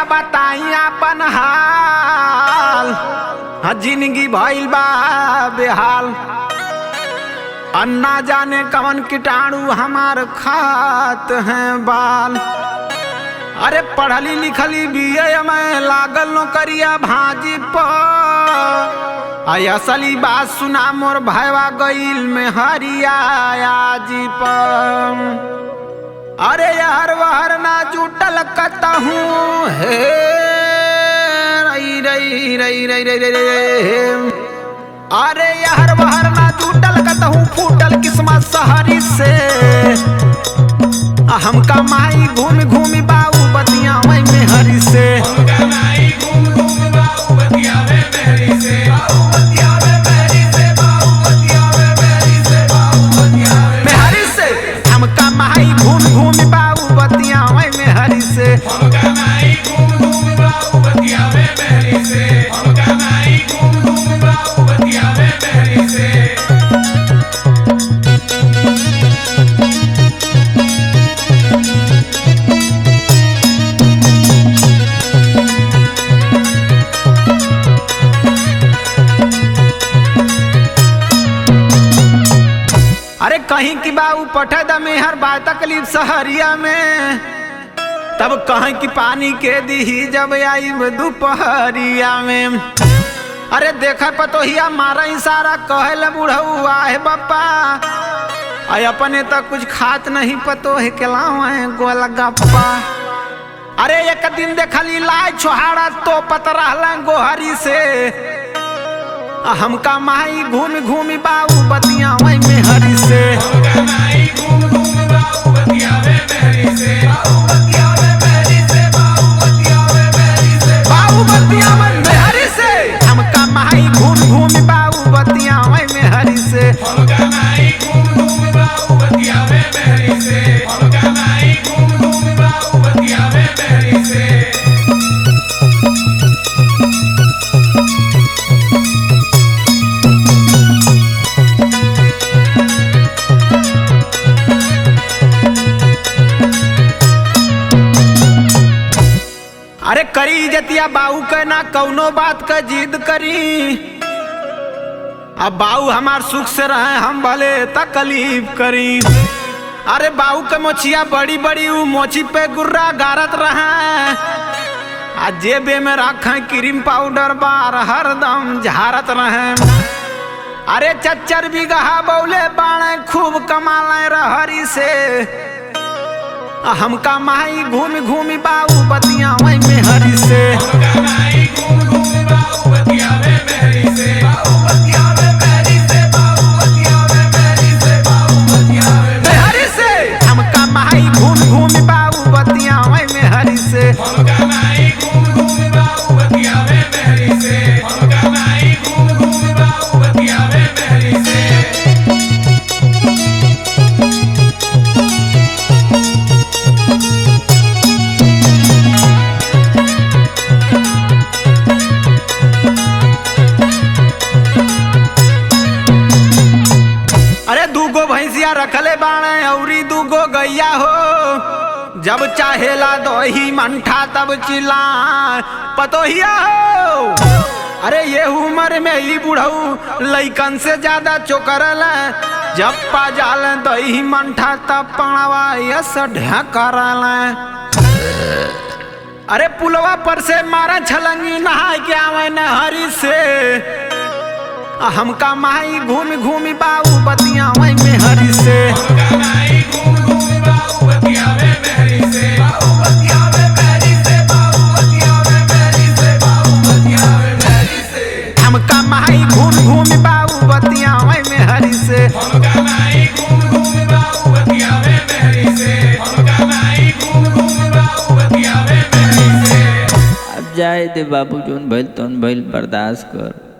का बताई अपन हाल, जिंदगी भइल बा बेहाल। अन्ना जाने कवन कीटाणु हमार खात हैं बाल। अरे पढ़ली लिखली बीए में लागल नौकरिया भाजी पर। आई असली बात सुना मोर भैया गईल में हरिया आजी पर। अरे यार वहर ना जुटल कतहूँ हे रई रई रई रई रई रई। अरे यार वहर ना जुटल कतहूँ फूटल किस्मत सहरी से। हमका माई घूमी घूमी बाऊ बतिया वही में हरी से। हमका माई घूम घूम बाऊ बतिया में मेहरी से। बाऊ बतिया में मेहरी से। बाऊ बतिया में मेहरी से। बाऊ बतिया में मेहरी से। हमका माई घूम घूम बाऊ बतिया वही में हरी से। हमका माई घूम घूम बाऊ बतिया में मेहरी से। हमका माई घूम घूम बाऊ बतिया में मेहरी से। अरे कहीं की बाऊ पठे द मेहर बा तकलीफ सहरिया में। तब कहीं की पानी के दी जब आई दोपहरिया में। अरे देख पतोहिया मारा इशारा कहल बुढ़ऊ आहे बप्पा। आई अपने तक कुछ खात नहीं पतोह के लावे गोलगप्पा। अरे एक दिन देखली लाई छोहाड़ा तो पत रहला गोहरी से। हमका माई घूम घूमी बाऊ बतिया वही में हरी से। हमका माई घूम घूम बाऊ बतिया में मेहरी से। बाऊ बतिया में मेहरी से। बाऊ बतिया में मेहरी से। बाऊ बतिया में मेहरी से। हमका माई घूम घूमी बाऊ बतिया वही में हरी से। हमका माई घूम घूम बाऊ बतिया में मेहरी से। हमका माई घूम घूम बाऊ बतिया में मेहरी से। अरे करी जतिया बाऊ के ना कौनो बात का जिद करी। अब बाऊ हमार सुख से रहे हम भले तकलीफ करी। अरे बाऊ के मोचिया बड़ी बड़ी उ मोची पे गुर्रा गारत रहे। आ जेबे में रखे क्रीम पाउडर बार हरदम झारत रहे। अरे चच्चर बिगहा बौले बाणे खूब कमाले रहरी से। हमका माई घूमी घूमी बाऊ बतिया वही में हरी से। हमका माई घूम घूमी बाऊ बतिया में मेहरी से। बाऊ बतिया में मेहरी से। बाऊ बतिया में मेहरी से। बाऊ बतिया में मेहरी से। हमका माई घूम घूमी बाऊ बतिया वही में हरी से। हमका माई घूम घूमी बाऊ बतिया में मेहरी से। हमका माई घूम घूमी बाऊ बतिया में मेहरी से। रखले बाणे औरी दूगो गैया हो। जब चाहेला दही मंठा तब चिल्ला पतोहिया हो। अरे ये उम्र में ही बुढ़ऊ लइकन से ज्यादा चोकरल। जब पा जाल दही मंठा तब पणवा यस ढकरल। अरे पुलवा पर से मारा छलंगी नहा के आवे नहरी से। हमका माई घूमी घूमी बाऊ बतिया वही में हरी से। हमका माई घूम घूमी बाऊ बतिया में मेहरी से। बाऊ बतिया में मेहरी से। बाऊ बतिया में मेहरी से। बाऊ बतिया में मेहरी से। हमका माई घूम घूमी बाऊ बतिया वही में हरी से। हमका माई घूम घूमी बाऊ बतिया में मेहरी से। हमका माई घूम घूमी बाऊ बतिया में मेहरी से। अब जाए दे बाबू जोन भइल तोन भइल बर्दाश्त कर।